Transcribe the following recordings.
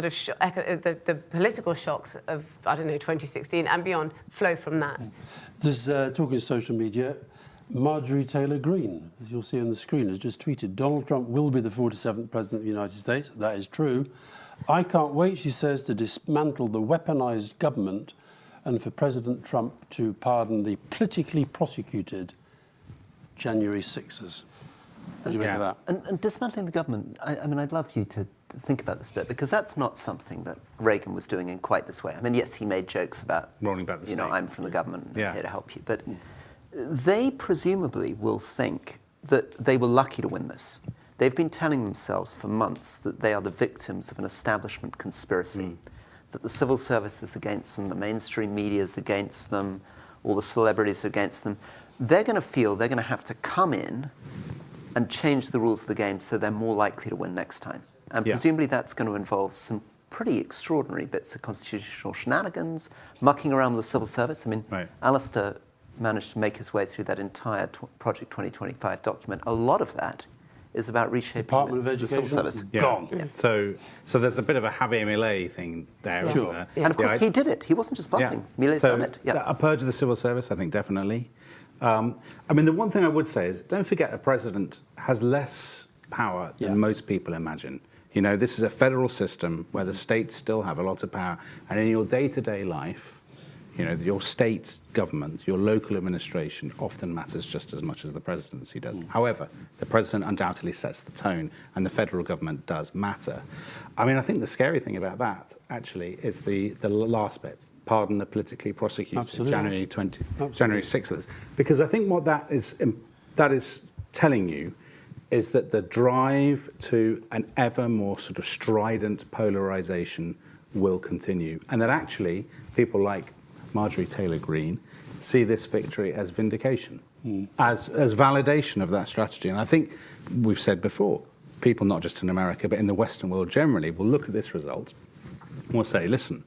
sort of the political shocks of, I don't know, 2016 and beyond flow from that. There's, talking of social media, Marjorie Taylor Greene, as you'll see on the screen, has just tweeted, Donald Trump will be the 47th President of the United States. That is true. I can't wait, she says, to dismantle the weaponized government and for President Trump to pardon the politically prosecuted January 6ers. What do you make of that? And dismantling the government, I mean, I'd love you to think about this bit, because that's not something that Reagan was doing in quite this way. I mean, yes, he made jokes about, rolling back the you know, snake. I'm from the government, I'm here to help you. But they presumably will think that they were lucky to win this. They've been telling themselves for months that they are the victims of an establishment conspiracy, that the civil service is against them, the mainstream media is against them, all the celebrities are against them. They're going to feel they're going to have to come in and change the rules of the game so they're more likely to win next time. And presumably that's going to involve some pretty extraordinary bits of constitutional shenanigans, mucking around with the civil service. I mean, Alistair managed to make his way through that entire Project 2025 document. A lot of that is about reshaping Department of the Education civil service. Gone. So there's a bit of a Javier Milei thing there. Sure. And of course, he did it. He wasn't just bluffing. Milei's done it. A purge of the civil service, I think, definitely. I mean, the one thing I would say is, don't forget a president has less power than most people imagine. You know, this is a federal system where the states still have a lot of power. And in your day-to-day life, you know, your state government, your local administration often matters just as much as the presidency does. However, the president undoubtedly sets the tone, and the federal government does matter. I mean, I think the scary thing about that, actually, is the last bit. Pardon the politically prosecuted January 6th. Because I think what that is telling you is that the drive to an ever more sort of strident polarization will continue, and that actually people like Marjorie Taylor Greene see this victory as vindication, as validation of that strategy. And I think we've said before, people not just in America but in the Western world generally will look at this result and will say, listen,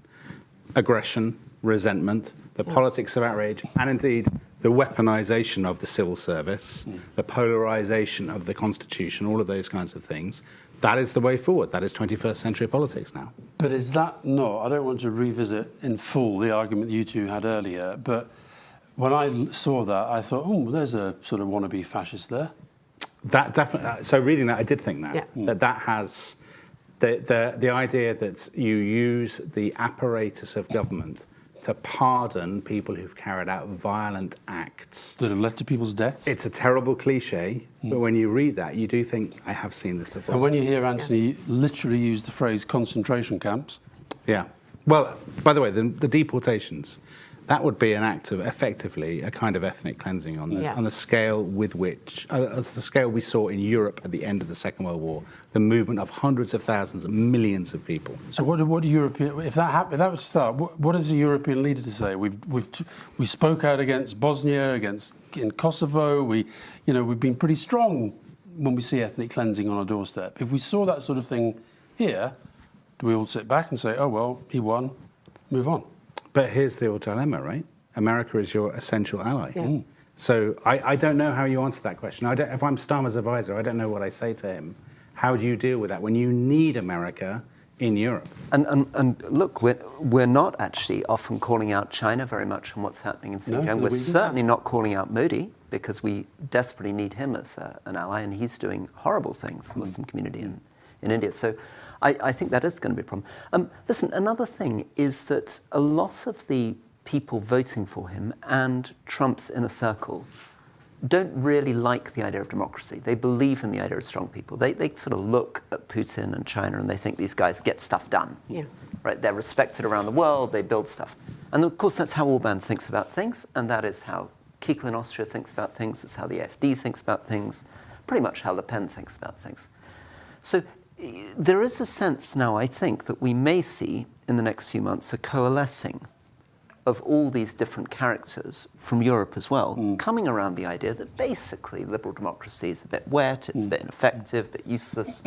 aggression, resentment, the politics of outrage, and indeed the weaponization of the civil service, the polarization of the Constitution, all of those kinds of things, that is the way forward. That is 21st century politics now. But is that not, I don't want to revisit in full the argument you two had earlier, but when I saw that, I thought, oh, there's a sort of wannabe fascist there. That definitely, so reading that, I did think that, that has the idea that you use the apparatus of government to pardon people who've carried out violent acts that have led to people's deaths. It's a terrible cliche, but when you read that, you do think, I have seen this before. And when you hear Anthony literally use the phrase concentration camps. Yeah. Well, by the way, the deportations, that would be an act of effectively a kind of ethnic cleansing on the scale with which, the scale we saw in Europe at the end of the Second World War, the movement of hundreds of thousands, millions of people. So what do European, if that would start, what is a European leader to say? We spoke out against Bosnia, in Kosovo, we've been pretty strong when we see ethnic cleansing on our doorstep. If we saw that sort of thing here, do we all sit back and say, oh well, he won, move on? But here's the old dilemma, right? America is your essential ally. So I don't know how you answer that question. If I'm Starmer's advisor, I don't know what I say to him. How do you deal with that when you need America in Europe? And look, we're not actually often calling out China very much on what's happening in Xinjiang. We're certainly not calling out Modi, because we desperately need him as an ally, and he's doing horrible things, the Muslim community in India. So I think that is going to be a problem. Listen, another thing is that a lot of the people voting for him and Trump's inner circle don't really like the idea of democracy. They believe in the idea of strong people. They sort of look at Putin and China and they think these guys get stuff done. Right? They're respected around the world, they build stuff. And of course that's how Orban thinks about things, and that is how Kikel in Austria thinks about things, that's how the AfD thinks about things, pretty much how Le Pen thinks about things. So there is a sense now, I think, that we may see in the next few months a coalescing of all these different characters from Europe as well, coming around the idea that basically liberal democracy is a bit wet, it's a bit ineffective, a bit useless.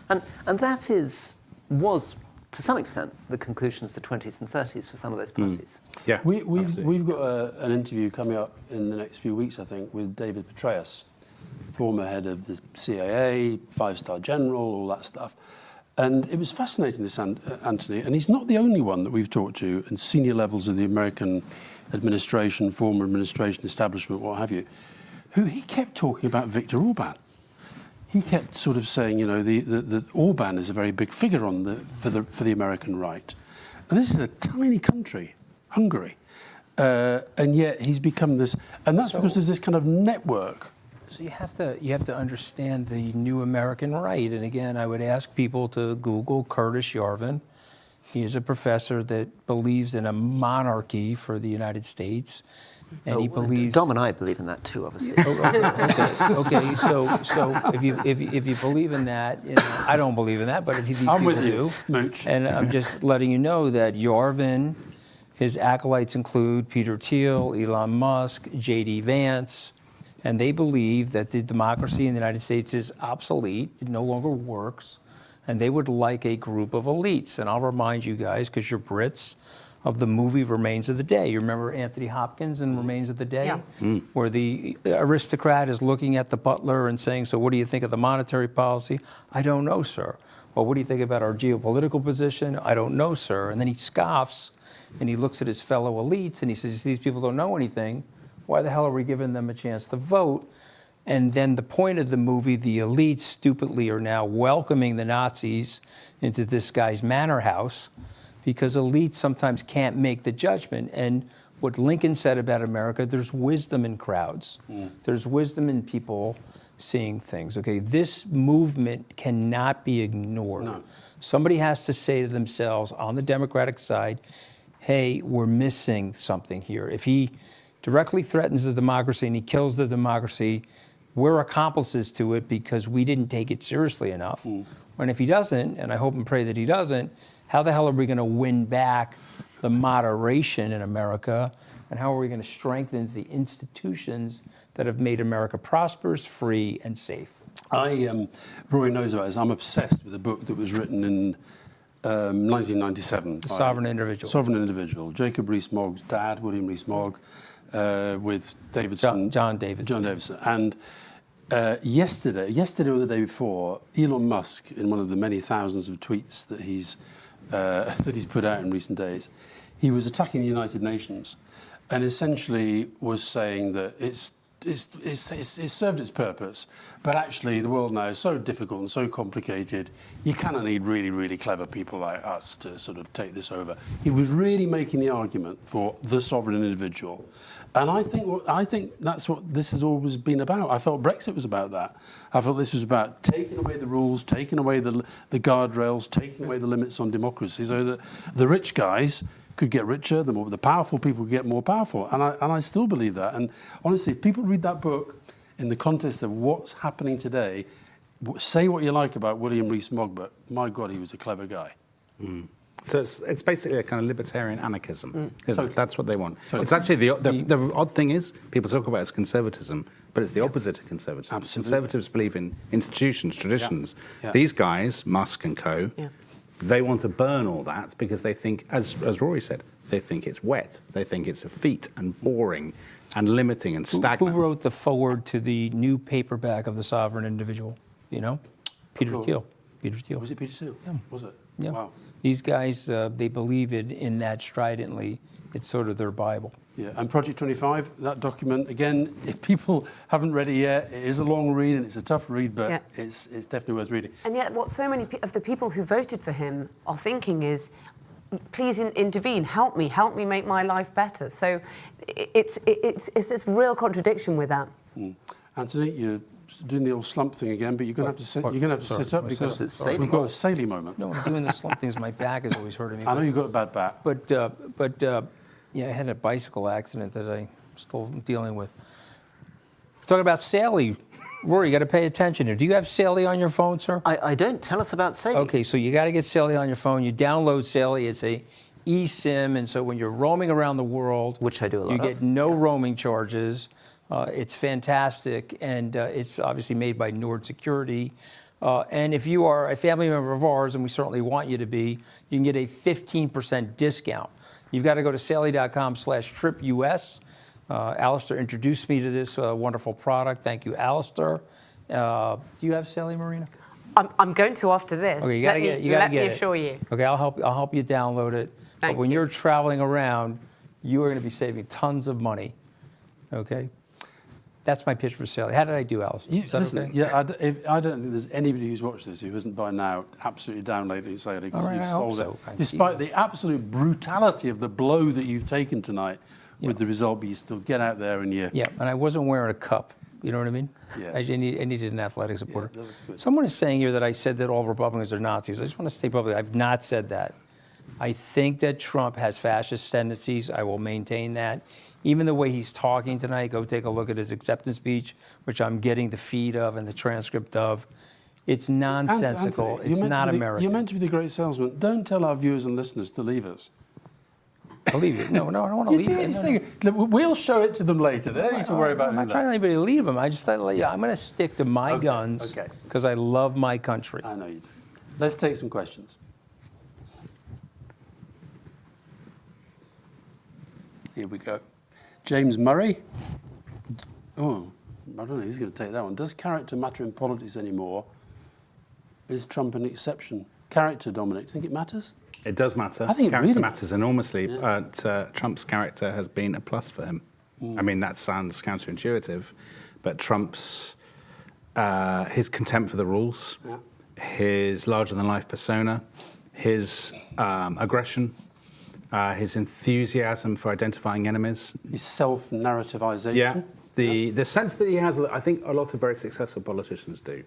And that was, to some extent, the conclusions of the 20s and 30s for some of those parties. Yeah, we've got an interview coming up in the next few weeks, I think, with David Petraeus, former head of the CIA, 5-star general, all that stuff. And it was fascinating, this Anthony, and he's not the only one that we've talked to in senior levels of the American administration, former administration, establishment, what have you, who he kept talking about Viktor Orban. He kept sort of saying, you know, that Orban is a very big figure for the American right. And this is a tiny country, Hungary, and yet he's become this, and that's because there's this kind of network. So you have to understand the new American right. And again, I would ask people to Google Curtis Yarvin. He is a professor that believes in a monarchy for the United States. And he believes. Dom and I believe in that too, obviously. Okay. So if you believe in that, you know, I don't believe in that, but if these I'm people with you, do, Mooch. and I'm just letting you know that Yarvin, his acolytes include Peter Thiel, Elon Musk, J.D. Vance, and they believe that the democracy in the United States is obsolete; it no longer works, and they would like a group of elites. And I'll remind you guys, because you're Brits, of the movie Remains of the Day. You remember Anthony Hopkins in Remains of the Day? Yeah. Where the aristocrat is looking at the butler and saying, so what do you think of the monetary policy? I don't know, sir. Well, what do you think about our geopolitical position? I don't know, sir. And then he scoffs and he looks at his fellow elites and he says, these people don't know anything. Why the hell are we giving them a chance to vote? And then the point of the movie, the elites stupidly are now welcoming the Nazis into this guy's manor house, because elites sometimes can't make the judgment. And what Lincoln said about America, there's wisdom in crowds. There's wisdom in people seeing things. Okay, this movement cannot be ignored. No. Somebody has to say to themselves on the Democratic side, hey, we're missing something here. If he directly threatens the democracy and he kills the democracy, we're accomplices to it because we didn't take it seriously enough. And if he doesn't, and I hope and pray that he doesn't, how the hell are we going to win back the moderation in America? And how are we going to strengthen the institutions that have made America prosperous, free, and safe? Rory knows about this. I'm obsessed with a book that was written in 1997. The Sovereign Individual. Sovereign Individual. Jacob Rees-Mogg's dad, William Rees-Mogg, with Davidson. John Davidson. John Davidson. And yesterday or the day before, Elon Musk, in one of the many thousands of tweets that he's put out in recent days, he was attacking the United Nations, and essentially was saying that it's served its purpose, but actually the world now is so difficult and so complicated, you kind of need really, really clever people like us to sort of take this over. He was really making the argument for the sovereign individual. And I think that's what this has always been about. I felt Brexit was about that. I felt this was about taking away the rules, taking away the guardrails, taking away the limits on democracy, so that the rich guys could get richer, the powerful people could get more powerful. And I still believe that. And honestly, if people read that book in the context of what's happening today, say what you like about William Rees-Mogg, but my God, he was a clever guy. So it's basically a kind of libertarian anarchism. Totally. That's what they want. Totally. It's actually the odd thing is people talk about it as conservatism, but it's the opposite of conservatism. Absolutely. Conservatives believe in institutions, traditions. Yeah. These guys, Musk and co, they want to burn all that because they think, as Rory said, they think it's wet. They think it's effete and boring and limiting and stagnant. Who wrote the foreword to the new paperback of The Sovereign Individual? You know? Peter Thiel. Peter Thiel. Was it Peter Thiel? Yeah. Was it? Yeah. Wow. These guys, they believe in that stridently. It's sort of their Bible. Yeah, and Project 25, that document, again, if people haven't read it yet, it is a long read and it's a tough read, but it's definitely worth reading. And yet what so many of the people who voted for him are thinking is, please intervene, help me make my life better. So it's this real contradiction with that. Anthony, you're doing the old slump thing again, but you're going to have to sit up because we've got a Saley moment. No, I'm doing the slump things. My back is always hurting me. I know you've got a bad back. But yeah, I had a bicycle accident that I'm still dealing with. Talking about Saley. Rory, you got to pay attention here. Do you have Saley on your phone, sir? I don't. Tell us about Saley. Okay, so you got to get Saley on your phone. You download Saley. It's a eSIM, and so when you're roaming around the world, which I do a lot you of. get no roaming charges. It's fantastic, and it's obviously made by Nord Security. And if you are a family member of ours, and we certainly want you to be, you can get a 15% discount. You've got to go to saley.com/tripus. Alistair introduced me to this wonderful product. Thank you, Alistair. Do you have Saley, Marina? I'm going to after this. Okay, you gotta get it. Let me assure you. Okay, I'll help you download it. Thank But when you. you're traveling around, you are going to be saving tons of money. Okay, that's my pitch for sale. How did I do, Alice? Is that Listen, okay? yeah, I don't think there's anybody who's watched this who isn't by now absolutely downloading and saying because All right, you've I hope sold so. it. Thank Despite Jesus. the absolute brutality of the blow that you've taken tonight, with the result, but you still get out there and you. Yeah, and I wasn't wearing a cup. You know what I mean? Yeah. I needed an athletic supporter. that was good. Someone is saying here that I said that all Republicans are Nazis. I just want to state publicly, I've not said that. I think that Trump has fascist tendencies. I will maintain that. Even the way he's talking tonight, go take a look at his acceptance speech, which I'm getting the feed of and the transcript of. It's nonsensical. Anthony, It's not American. You're meant to be the great salesman. Don't tell our viewers and listeners to leave us. I'll leave you. No, I don't want to leave you. Look, we'll show it to them later. They don't need to worry about I'm not doing trying to that. anybody to leave them. I just thought, I'm going to stick to my Okay, guns okay. because I love my country. I know you do. Let's take some questions. Here we go. James Murray. Oh, I don't know who's going to take that one. Does character matter in politics anymore? Is Trump an exception? Character, Dominic, do you think it matters? It does matter. I think it character really matters enormously, but Trump's character has been a plus for him. I mean, that sounds counterintuitive, but Trump's his contempt for the rules, his larger-than-life persona, his aggression, his enthusiasm for identifying enemies. His self-narrativization. Yeah, the sense that he has, I think a lot of very successful politicians do.